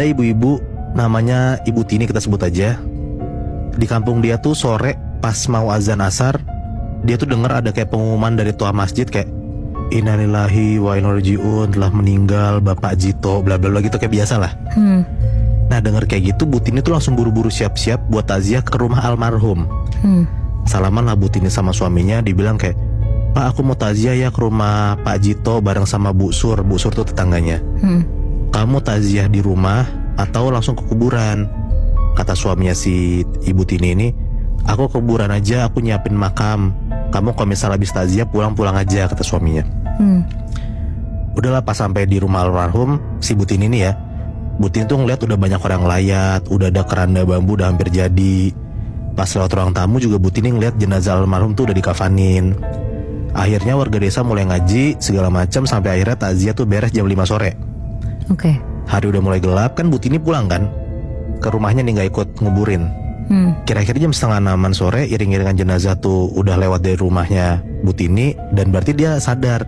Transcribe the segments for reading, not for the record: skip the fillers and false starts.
Ada ibu-ibu namanya Ibu Tini, kita sebut aja. Di kampung dia tuh sore pas mau azan asar, dia tuh dengar ada kayak pengumuman dari tua masjid kayak innalillahi wa inna ilaihi raji'un, telah meninggal Bapak Jito, bla bla bla gitu, kayak biasa lah. Nah denger kayak gitu, Bu Tini tuh langsung buru-buru siap-siap buat takziah ke rumah almarhum. Salaman lah Bu Tini sama suaminya, dibilang kayak, Pak aku mau takziah ya ke rumah Pak Jito bareng sama Bu Sur. Bu Sur tuh tetangganya. Kamu takziah di rumah atau langsung ke kuburan? Kata suaminya si Ibu Tini ini, aku kuburan aja, aku nyiapin makam. Kamu kalau misalnya habis takziah pulang-pulang aja, kata suaminya. Udahlah, pas sampai di rumah almarhum si Bu Tini ini ya, Bu Tini tuh ngeliat udah banyak orang layat, udah ada keranda bambu udah hampir jadi. Pas lewat ruang tamu juga Bu Tini ngeliat jenazah almarhum tuh udah dikafanin. Akhirnya warga desa mulai ngaji segala macam sampai akhirnya takziah tuh beres jam 5 sore. Oke. Hari udah mulai gelap kan, Bu Tini pulang kan ke rumahnya nih, nggak ikut nguburin. Kira-kira jam 5:30 sore iring-iringan jenazah tuh udah lewat dari rumahnya Bu Tini, dan berarti dia sadar,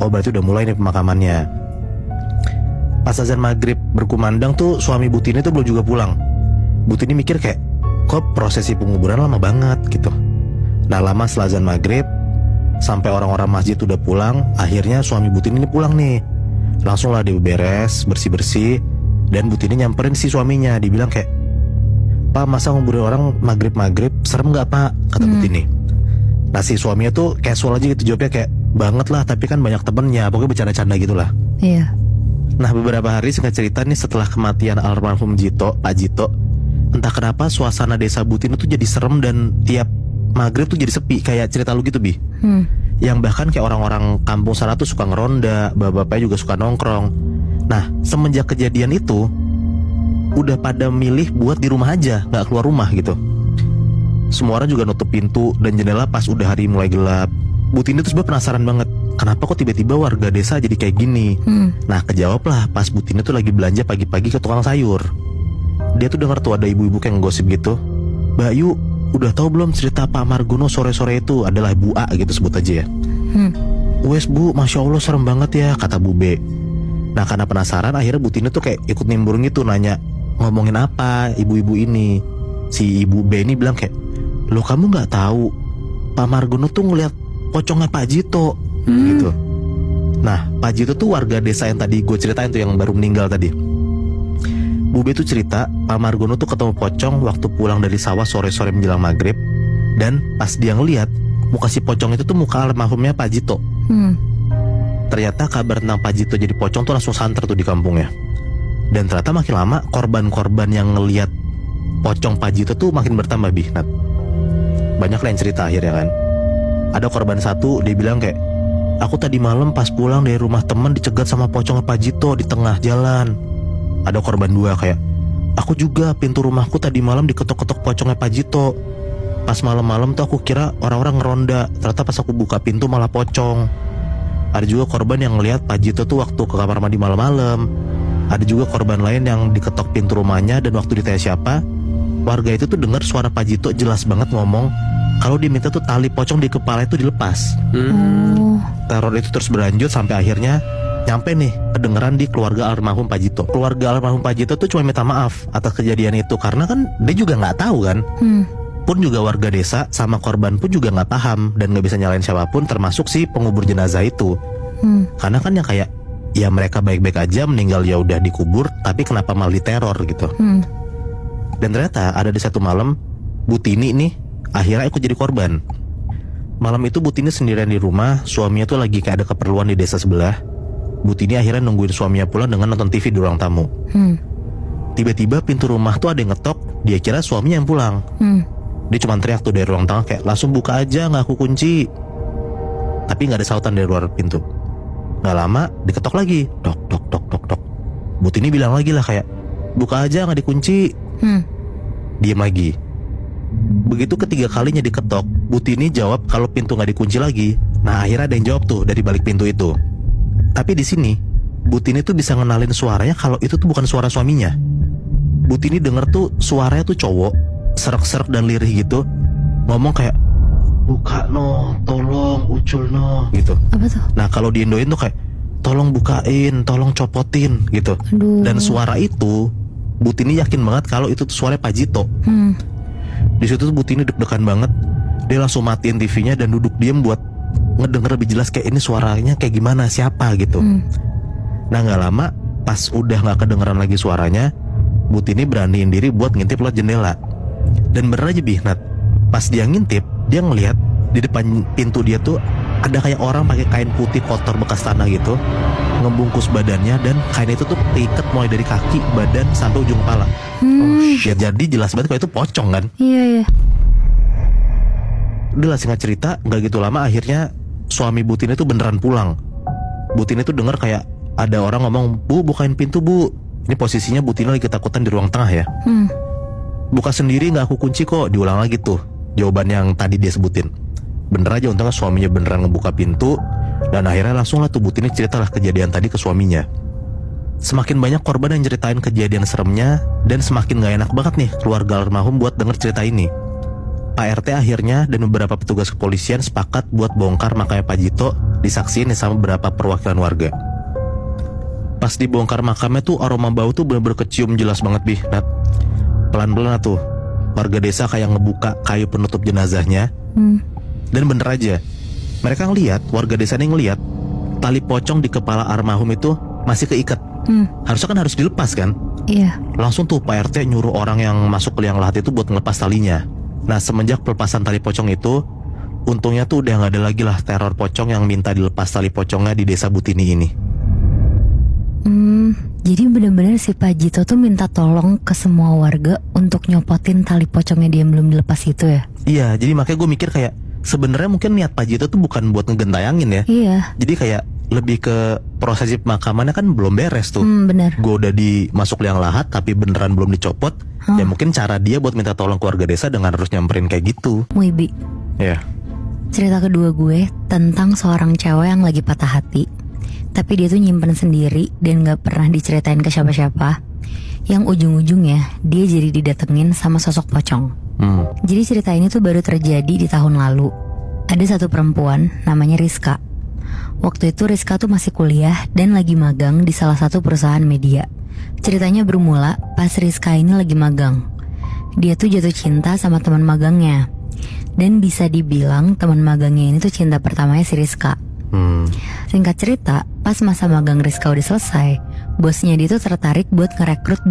oh berarti udah mulai nih pemakamannya. Pas azan maghrib berkumandang tuh suami Bu Tini tuh belum juga pulang. Bu Tini mikir kayak, kok prosesi penguburan lama banget gitu. Nah lama setelah azan maghrib sampai orang-orang masjid udah pulang, akhirnya suami Bu Tini ini pulang nih. Langsung lah dia beres, bersih-bersih, dan Bu Tini nyamperin si suaminya, dibilang kayak, Pak masa nguburin orang maghrib-maghrib, serem gak Pak? Kata Bu Tini. Nah si suaminya tuh casual aja gitu jawabnya, kayak banget lah, tapi kan banyak temennya, pokoknya bercanda-canda gitu lah. Iya. Nah beberapa hari singkat cerita nih setelah kematian almarhum Jito, Pak Jito, entah kenapa suasana desa Bu Tini tuh jadi serem, dan tiap maghrib tuh jadi sepi, kayak cerita lu gitu Bi. Yang bahkan kayak orang-orang kampung sana tuh suka ngeronda, bapak-bapaknya juga suka nongkrong. Nah semenjak kejadian itu udah pada milih buat di rumah aja, gak keluar rumah gitu. Semua orang juga nutup pintu dan jendela pas udah hari mulai gelap. Bu Tini tuh sebenarnya penasaran banget, kenapa kok tiba-tiba warga desa jadi kayak gini. Nah kejawab lah pas Bu Tini tuh lagi belanja pagi-pagi ke tukang sayur. Dia tuh denger tuh ada ibu-ibu kayak ngegosip gitu, Mbak Yu, udah tahu belum cerita Pak Margono sore-sore itu? Adalah Bu A gitu sebut aja ya. Wes Bu, Masya Allah serem banget ya, kata Bu B. Nah karena penasaran akhirnya Bu Tini tuh kayak ikut nimbrung gitu, nanya ngomongin apa ibu-ibu ini. Si Ibu B ini bilang kayak, loh kamu gak tahu Pak Margono tuh ngeliat pocongnya Pak Jito gitu. Nah Pak Jito tuh warga desa yang tadi gue ceritain tuh, yang baru meninggal tadi. Bu B tuh cerita Pak Margono tuh ketemu pocong waktu pulang dari sawah sore-sore menjelang maghrib, dan pas dia ngeliat muka si pocong itu tuh muka almarhumnya Pak Jito. Ternyata kabar tentang Pak Jito jadi pocong tuh langsung santer tuh di kampungnya. Dan ternyata makin lama korban-korban yang ngeliat pocong Pak Jito tuh makin bertambah Bi. Nah, banyak lah yang cerita akhirnya kan. Ada korban satu, dia bilang kayak, aku tadi malam pas pulang dari rumah temen dicegat sama pocong Pak Jito di tengah jalan. Ada korban dua kayak, aku juga pintu rumahku tadi malam diketok-ketok pocongnya Pak Jito. Pas malam-malam tuh aku kira orang-orang ngeronda, ternyata pas aku buka pintu malah pocong. Ada juga korban yang ngelihat Pak Jito tuh waktu ke kamar mandi malam-malam. Ada juga korban lain yang diketok pintu rumahnya, dan waktu ditanya siapa, warga itu tuh dengar suara Pak Jito jelas banget ngomong kalau diminta tuh tali pocong di kepala itu dilepas. Teror itu terus berlanjut sampai akhirnya nyampe nih kedengeran di keluarga almarhum Pak Jito. Keluarga almarhum Pak Jito tuh cuma minta maaf atas kejadian itu, karena kan dia juga nggak tahu kan. Pun juga warga desa sama korban pun juga nggak paham dan nggak bisa nyalain siapapun, termasuk si pengubur jenazah itu. Karena kan yang kayak, ya mereka baik-baik aja meninggal ya udah dikubur, tapi kenapa malah diteror gitu. Dan ternyata ada di satu malam Bu Tini nih akhirnya ikut jadi korban. Malam itu Bu Tini sendirian di rumah, suaminya tuh lagi kayak ada keperluan di desa sebelah. Bu Tini akhirnya nungguin suaminya pulang dengan nonton TV di ruang tamu. Tiba-tiba pintu rumah tuh ada yang ngetok, dia kira suaminya yang pulang. Dia cuma teriak tuh dari ruang tengah kayak, langsung buka aja, gak aku kunci. Tapi gak ada sautan dari luar pintu. Gak lama diketok lagi, dok dok dok dok dok. Bu Tini bilang lagi lah kayak, buka aja gak dikunci. Diam lagi. Begitu ketiga kalinya diketok, Bu Tini jawab kalau pintu gak dikunci lagi. Nah akhirnya ada yang jawab tuh dari balik pintu itu. Tapi di sini Bu Tini tuh bisa ngenalin suaranya kalau itu tuh bukan suara suaminya. Bu Tini denger tuh suaranya tuh cowok, serak-serak dan lirih gitu, ngomong kayak, buka no, tolong, ucul no gitu. Apa tuh? Nah kalau di Indoin tuh kayak, tolong bukain, tolong copotin gitu. Aduh. Dan suara itu Bu Tini yakin banget kalau itu tuh suara Pak Jito. Di situ tuh Bu Tini deg-degan banget. Dia langsung matiin TV-nya dan duduk diam buat ngedenger lebih jelas kayak ini suaranya kayak gimana, siapa gitu. Nah nggak lama pas udah nggak kedengeran lagi suaranya, Bu Tini beraniin diri buat ngintip lewat jendela. Dan bener aja Nat, pas dia ngintip, dia ngelihat di depan pintu dia tuh ada kayak orang pakai kain putih kotor bekas tanah gitu, ngebungkus badannya, dan kain itu tuh diikat mulai dari kaki, badan sampai ujung kepala. Ya, jadi jelas banget kalau itu pocong kan. Iya. Udah lah singkat cerita, nggak gitu lama akhirnya suami Bu Tini tuh beneran pulang. Bu Tini tuh denger kayak ada orang ngomong, Bu bukain pintu Bu. Ini posisinya Bu Tini lagi ketakutan di ruang tengah ya. Buka sendiri, nggak aku kunci kok. Diulang lagi tuh jawaban yang tadi dia sebutin. Bener aja untungnya suaminya beneran ngebuka pintu. Dan akhirnya langsung lah tuh Bu Tini ceritalah kejadian tadi ke suaminya. Semakin banyak korban yang ceritain kejadian seremnya, dan semakin gak enak banget nih keluarga almarhum buat denger cerita ini. Pak RT akhirnya dan beberapa petugas kepolisian sepakat buat bongkar makamnya Pak Jito, disaksiin sama beberapa perwakilan warga. Pas dibongkar makamnya tuh aroma bau tuh bener-bener kecium jelas banget Nat. Pelan-pelan tuh warga desa kayak ngebuka kayu penutup jenazahnya. Dan bener aja, mereka ngeliat, warga desa ini ngeliat tali pocong di kepala almarhum itu masih keikat. Harusnya kan harus dilepas kan. Iya. Langsung tuh Pak RT nyuruh orang yang masuk ke liang lahat itu buat ngelepas talinya. Nah semenjak pelepasan tali pocong itu, untungnya tuh udah gak ada lagi lah teror pocong yang minta dilepas tali pocongnya di desa Bu Tini ini. Jadi benar-benar si Pak Jito tuh minta tolong ke semua warga untuk nyopotin tali pocongnya dia yang belum dilepas itu ya. Iya, jadi makanya gue mikir kayak sebenarnya mungkin niat Pak Jito tuh bukan buat ngegentayangin ya. Iya. Jadi kayak lebih ke prosesi pemakamannya kan belum beres tuh. Bener. Gue udah dimasuk liang lahat tapi beneran belum dicopot. Ya mungkin cara dia buat minta tolong keluarga desa dengan harus nyamperin kayak gitu. Muibi. Iya. Cerita kedua gue tentang seorang cewek yang lagi patah hati, tapi dia tuh nyimpen sendiri dan gak pernah diceritain ke siapa-siapa. Yang ujung-ujungnya dia jadi didatengin sama sosok pocong. Jadi cerita ini tuh baru terjadi di tahun lalu. Ada satu perempuan namanya Rizka. Waktu itu Rizka tuh masih kuliah dan lagi magang di salah satu perusahaan media. Ceritanya bermula pas Rizka ini lagi magang. Dia tuh jatuh cinta sama teman magangnya. Dan bisa dibilang teman magangnya ini tuh cinta pertamanya si Rizka. Singkat cerita, pas masa magang Rizka udah selesai, bosnya dia tuh tertarik buat ngerekrut